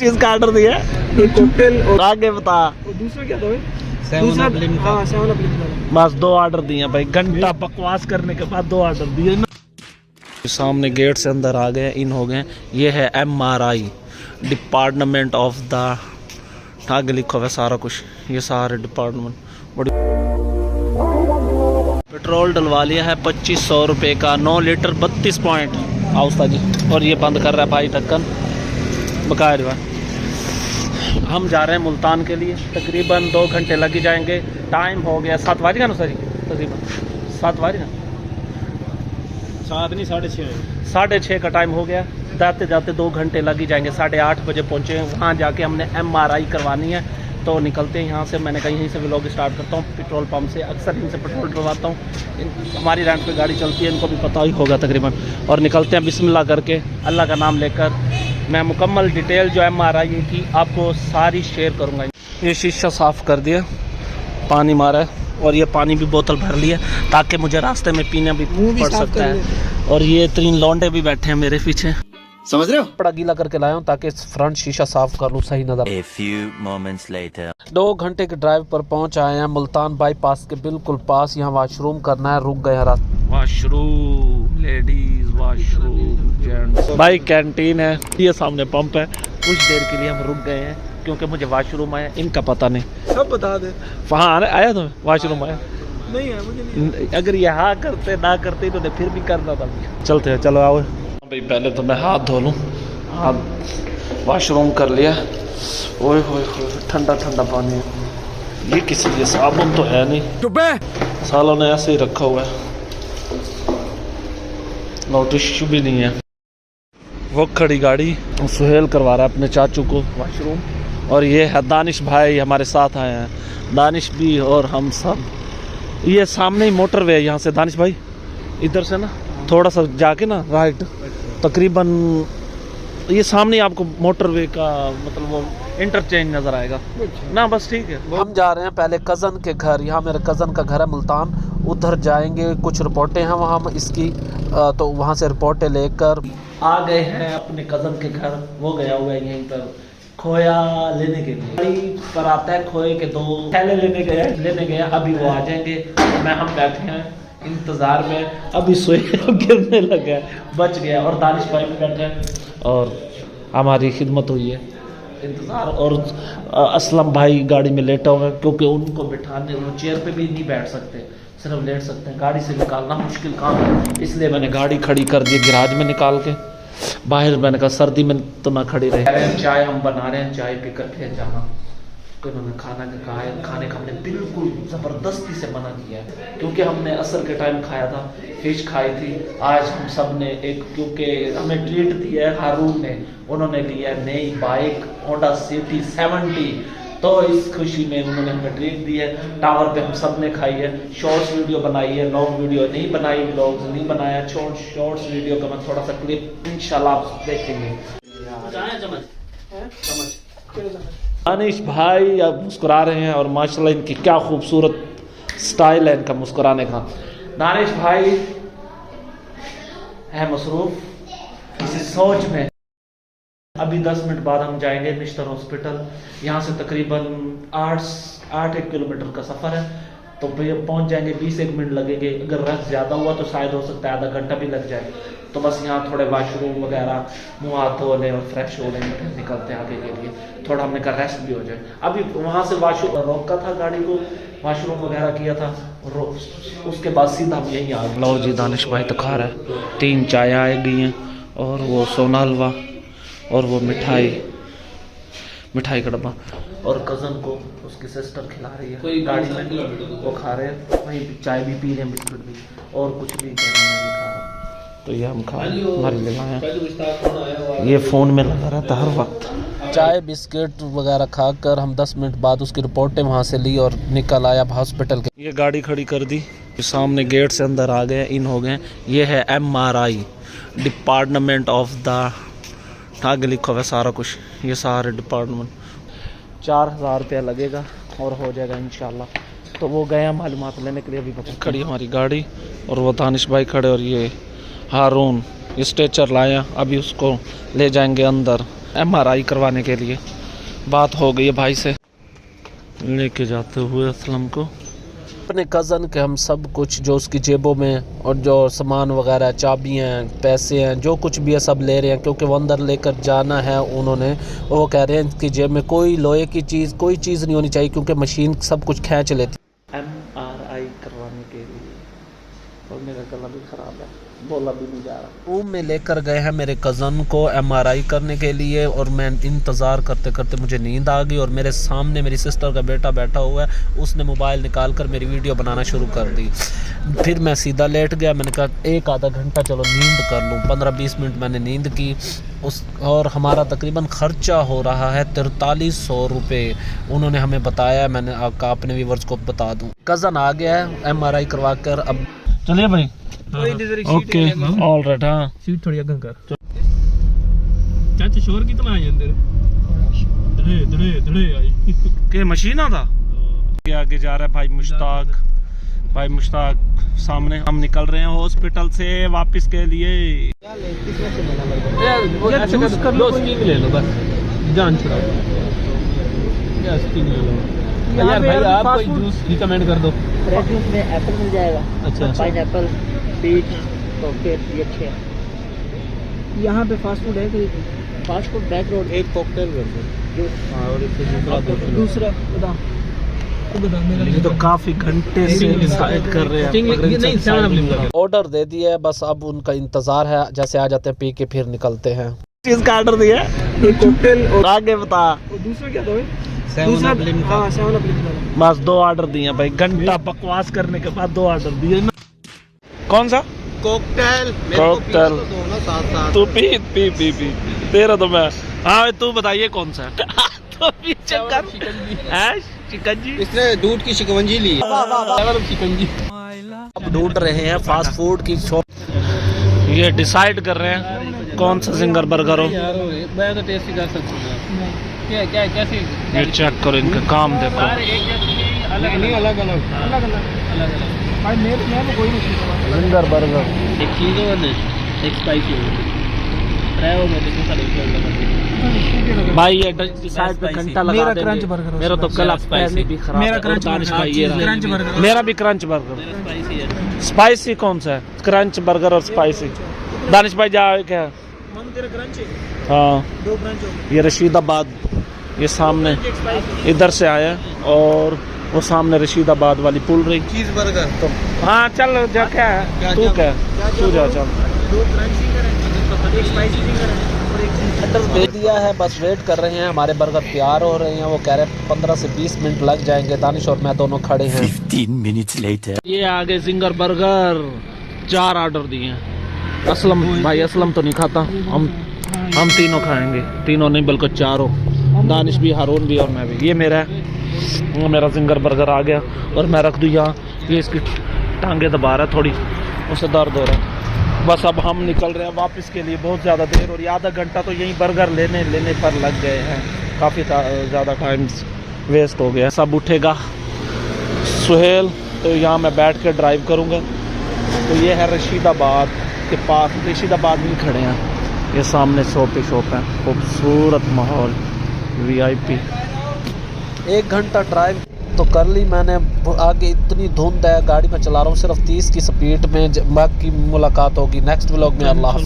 चीज का ऑर्डर दिया कॉकटेल और आगे बता। दूसरा क्या था भाई? दूसरा हाँ 7 अप बस 2 ऑर्डर दिए भाई, घंटा बकवास करने के बाद 2 ऑर्डर दिए ना। सामने गेट से अंदर आ गए, इन हो गए। ये है MRI डिपार्टमेंट ऑफ द, आगे लिखा हुआ है सारा कुछ, ये सारे डिपार्टमेंट। बड़ी पेट्रोल डलवा लिया है 2500 रुपये का, 9 लीटर 32 पॉइंट आउस्ता जी। और ये बंद कर रहा है भाई ढक्कन बकाया हुआ। हम जा रहे हैं मुल्तान के लिए, तकरीबन 2 घंटे लग ही जाएंगे। टाइम हो गया 7 बज गया ना सर जी, तकरीबन 7 बज गया, 7 नहीं 6:30 6:30 का टाइम हो गया। जाते जाते 2 घंटे लग ही जाएंगे। 8:30 बजे पहुँचे, वहाँ जाके हमने MRI करवानी है। तो निकलते हैं यहाँ से। मैंने कहा यहीं से व्लॉग स्टार्ट करता हूँ, पेट्रोल पंप से। अक्सर इनसे पेट्रोल डलवाता हूँ, हमारी रेंट पे गाड़ी चलती है, इनको भी पता ही होगा तकरीबन। और निकलते हैं बिस्मिल्लाह करके, अल्लाह का नाम लेकर। मैं मुकम्मल डिटेल जो MRI की आपको सारी शेयर करूँगा। ये शीशा साफ़ कर दिया, पानी मारा है, और ये पानी भी बोतल भर ली है ताकि मुझे रास्ते में पीना भी पड़ सकता है। और ये 3 लौंडे भी बैठे हैं मेरे पीछे, समझ रहे हो? कपड़ा गीला करके लाया हूँ ताकि फ्रंट शीशा साफ कर लूँ, सही नजर। A few moments later. 2 घंटे के ड्राइव पर पहुँच आए हैं मुल्तान बाईपास के बिल्कुल पास। यहाँ वॉशरूम करना है, रुक गए रास्ते। Washroom ladies, washroom gents. भाई कैंटीन है, ये सामने पंप है। कुछ देर के लिए हम रुक गए हैं क्योंकि मुझे वॉशरूम आया, इनका पता नहीं। सब बता दे। वहाँ आया तो वॉशरूम आया नहीं है मुझे नहीं। अगर ये हाँ करते ना करते तो फिर भी करना था। चलते हैं, चलो आओ भाई। पहले तो मैं हाथ धो लूँ, हाथ वॉशरूम कर लिया। ओए होए होए, ठंडा ठंडा पानी है। ये किस लिए, साबुन तो है नहीं, सालों ने ऐसे ही रखा हुआ है। नो टिश्यू भी नहीं है। वो खड़ी गाड़ी, सुहेल करवा रहा है अपने चाचू को वॉशरूम। और ये है दानिश भाई हमारे साथ आए हैं, दानिश भी और हम सब। ये सामने ही मोटरवे है यहाँ से दानिश भाई, इधर से ना थोड़ा सा जाके ना राइट, तकरीबन ये सामने आपको मोटरवे का मतलब वो इंटरचेंज नज़र आएगा ना। बस ठीक है। हम जा रहे हैं पहले कज़न के घर, यहाँ मेरे कज़न का घर है मुल्तान, उधर जाएंगे। कुछ रिपोर्टें हैं वहाँ इसकी, तो वहाँ से रिपोर्टें लेकर आ गए हैं अपने कज़न के घर। वो गया हुआ है यहीं पर खोया लेने के लिए, गाड़ी पर आता है। खोए के 2 थैले लेने गया, अभी वो आ जाएंगे। मैं हम बैठे हैं इंतज़ार में, अभी सोए गिरने लगा, बच गया। और दानिश भाई भी बैठे हैं और हमारी खिदमत हुई है, इंतज़ार। और असलम भाई गाड़ी में लेटा हुआ है क्योंकि उनको बिठाने, वो चेयर पे भी नहीं बैठ सकते, सिर्फ लेट सकते हैं। गाड़ी से निकालना मुश्किल काम है, इसलिए मैंने गाड़ी खड़ी कर दी गैराज में निकाल के। बाहर मैंने कहा सर्दी में तो ना खड़ी रहे। चाय हम बना रहे हैं, चाय पी कर फिर जाना। तो इन्होंने खाना का कहा है, खाने का हमने बिल्कुल ज़बरदस्ती से मना किया है क्योंकि हमने असर के टाइम खाया था, फिश खाई थी। आज हम सब ने एक, क्योंकि हमें ट्रीट दिया है हारून ने, उन्होंने लिया है नई बाइक होंडा सिटी 70, तो इस खुशी में उन्होंने हमें ट्रीट दी है। टावर पे हम सब ने खाई है। शॉर्ट्स वीडियो बनाई है, लॉन्ग वीडियो नहीं बनाई, व्लॉग्स नहीं बनाया। शॉर्ट्स वीडियो का मैं थोड़ा सा क्लिप इंशाल्लाह आप देखेंगे। दानिश भाई अब मुस्कुरा रहे हैं और माशाल्लाह इनकी क्या खूबसूरत स्टाइल है इनका मुस्कुराने का। दानिश भाई है मसरूफ किसी सोच में। अभी 10 मिनट बाद हम जाएंगे निश्तर हॉस्पिटल। यहाँ से तकरीबन 8 किलोमीटर का सफ़र है, तो पहुँच जाएंगे। 20-1 मिनट लगेंगे। अगर रश ज़्यादा हुआ तो शायद हो सकता है आधा घंटा भी लग जाए। तो बस यहाँ थोड़े वॉशरूम वगैरह, मुँह हाथ धो लें और फ्रेश हो लें, फिर निकलते हैं आगे के लिए। थोड़ा हमने कहा रेस्ट भी हो जाए। अभी वहाँ से वॉशरूम रोका था गाड़ी को, वॉशरूम वगैरह किया था, उसके बाद सीधा हम यहीं आ गए। लो जी, दानिश भाई तो खा रहा है। 3 चाय आ गई हैं और वो सोना हलवा और वो मिठाई का डब्बा। और कज़न को उसकी सिस्टर खिला रही है कोई गाड़ी में, वो खा रहे हैं। वहीं चाय भी पी रहे हैं, बिस्कुट भी, और कुछ भी खा रहा। तो ये हम खा हमारे लिए लाए। ये फ़ोन में लगा रहता हर वक्त। चाय बिस्किट वगैरह खाकर हम 10 मिनट बाद उसकी रिपोर्टें वहाँ से ली और निकल आया हॉस्पिटल के। ये गाड़ी खड़ी कर दी, सामने गेट से अंदर आ गए, इन हो गए। ये है MRI डिपार्टमेंट ऑफ द, आगे लिखा हुआ है सारा कुछ, ये सारे डिपार्टमेंट। 4000 रुपया लगेगा और हो जाएगा इंशाल्लाह। तो वो गए मालूमात लेने के लिए। अभी खड़ी हमारी गाड़ी और वो दानिश भाई खड़े और ये हारून स्ट्रेचर लाया, अभी उसको ले जाएंगे अंदर। MRI करवाने के लिए बात हो गई है भाई से, लेके जाते हुए असलम को अपने कज़न के हम सब कुछ जो उसकी जेबों में और जो सामान वगैरह चाबियाँ हैं पैसे हैं जो कुछ भी है सब ले रहे हैं, क्योंकि वो अंदर लेकर जाना है उन्होंने। वो कह रहे हैं इसकी जेब में कोई लोहे की चीज़ कोई चीज़ नहीं होनी चाहिए, क्योंकि मशीन सब कुछ खींच लेती। MRI करवाने के लिए, और मेरा गला भी ख़राब है, बोला भी नहीं जा रहा। रूम में लेकर गए हैं मेरे कज़न को MRI करने के लिए, और मैं इंतज़ार करते करते मुझे नींद आ गई, और मेरे सामने मेरी सिस्टर का बेटा बैठा हुआ है, उसने मोबाइल निकाल कर मेरी वीडियो बनाना शुरू कर दी। फिर मैं सीधा लेट गया, मैंने कहा एक आधा घंटा चलो नींद कर लूँ। 15-20 मिनट मैंने नींद की और हमारा तकरीबन ख़र्चा हो रहा है 4300 रुपये उन्होंने हमें बताया। मैंने अपने व्यूवर्स को बता दूँ, कज़न आ गया है MRI करवा कर। अब चलिए भाई, ओके ऑल राइट। हाँ सीट थोड़ी अगन कर चाचा, शोर कितना है अंदर? धड़े धड़े धड़े आई के मशीन था। आगे जा रहा है भाई मुश्ताक सामने। हम निकल रहे हैं हॉस्पिटल से वापस के लिए। चूज कर लो, स्टिंग ले लो बस, जान छुड़ाओ। या स्टिंग ले लो यार भाई, आप कोई जूस रिकमेंड कर दो। रेड जूस में एप्पल मिल जाएगा, अच्छा पाइनएप्पल, पीच, कॉकटेल, ये अच्छे हैं। यहाँ पे फास्ट फूड है कोई? Fast food back road. एक कॉकटेल कर दो। हां, और एक दूसरा बता ये तो काफी घंटे से डिसाइड कर रहे हैं। ऑर्डर दे दिया है, बस अब उनका इंतजार है, जैसे आ जाते हैं पी के फिर निकलते हैं। चीज का ऑर्डर दिया है, एक कॉकटेल और आगे बता। दूसरा क्या दो? दूसरा हां, 7 अप लिखना। बस 2 ऑर्डर दिए भाई, घंटा बकवास करने के बाद 2 ऑर्डर दिए ना। कौन सा कॉकटेल? कॉकटेल तू पी तेरा तो मैं। हाँ तू बताइए कौन सा तो चिकन जी। इसने दूध की शिकंजी ली। शिकंजी अब ढूंढ रहे हैं फास्ट फूड की शॉप। ये डिसाइड कर रहे हैं कौन सा सिंगर बर्गर हो। मैं तो टेस्ट कर सकता हूं। क्या क्या कैसे? ये चेक करो इनका काम देखो। अलग भाई मैं कोई नहीं। सिंगर बर्गर एक चीज है, एक स्पाइसी ट्राई हो गया भाई। ये डिसाइड पे घंटा लगा देंगे। Crunch burger. मेरा तो कल पैसे भी खराब। मेरा क्रंच बर्गर। मेरा भी क्रंच बर्गर। स्पाइसी कौन सा है? क्रंच बर्गर और स्पाइसी। दानिश भाई जा क्या? हाँ 2 क्रंच हो गए। ये रशीदाबाद, ये सामने इधर से आया, और वो सामने रशीदाबाद वाली पुल रही। चीज बर्गर तो हाँ चल जा, क्या है तू क्या तू जा चल। 2 क्रंच फिंगर है, एक स्पाइसी फिंगर है और एक ऑर्डर दे दिया है, बस वेट कर रहे हैं। हमारे बर्गर तैयार हो रहे हैं। वो कह रहे हैं 15 से 20 मिनट लग जाएंगे। दानिश और मैं दोनों खड़े हैं। 15 minutes later. ये आगे सिंगर बर्गर 4 ऑर्डर दिए हैं। असलम भाई, असलम तो नहीं खाता, हम तीनों खाएंगे। तीनों नहीं बल्कि चारों, दानिश भी, हारून भी और मैं भी। ये मेरा सिंगर बर्गर आ गया, और मैं रख दूँ यहाँ। ये इसकी टांगे दबा रहा है थोड़ी, उसे दर्द हो रहा है। बस अब हम निकल रहे हैं वापस के लिए। बहुत ज़्यादा देर और आधा घंटा तो यहीं बर्गर लेने पर लग गए हैं। काफ़ी ज़्यादा टाइम वेस्ट हो गया। सब उठेगा सुहेल, तो यहाँ मैं बैठ कर ड्राइव करूँगा। तो ये है रशीदाबाद के पास, रशीदाबाद में खड़े हैं। ये सामने शॉप है, खूबसूरत माहौल, VIP। 1 घंटा ड्राइव तो कर ली मैंने। आगे इतनी धुंध है, गाड़ी में चला रहा हूँ सिर्फ 30 की स्पीड में। बाकी मुलाकात होगी नेक्स्ट व्लॉग में। अल्लाह।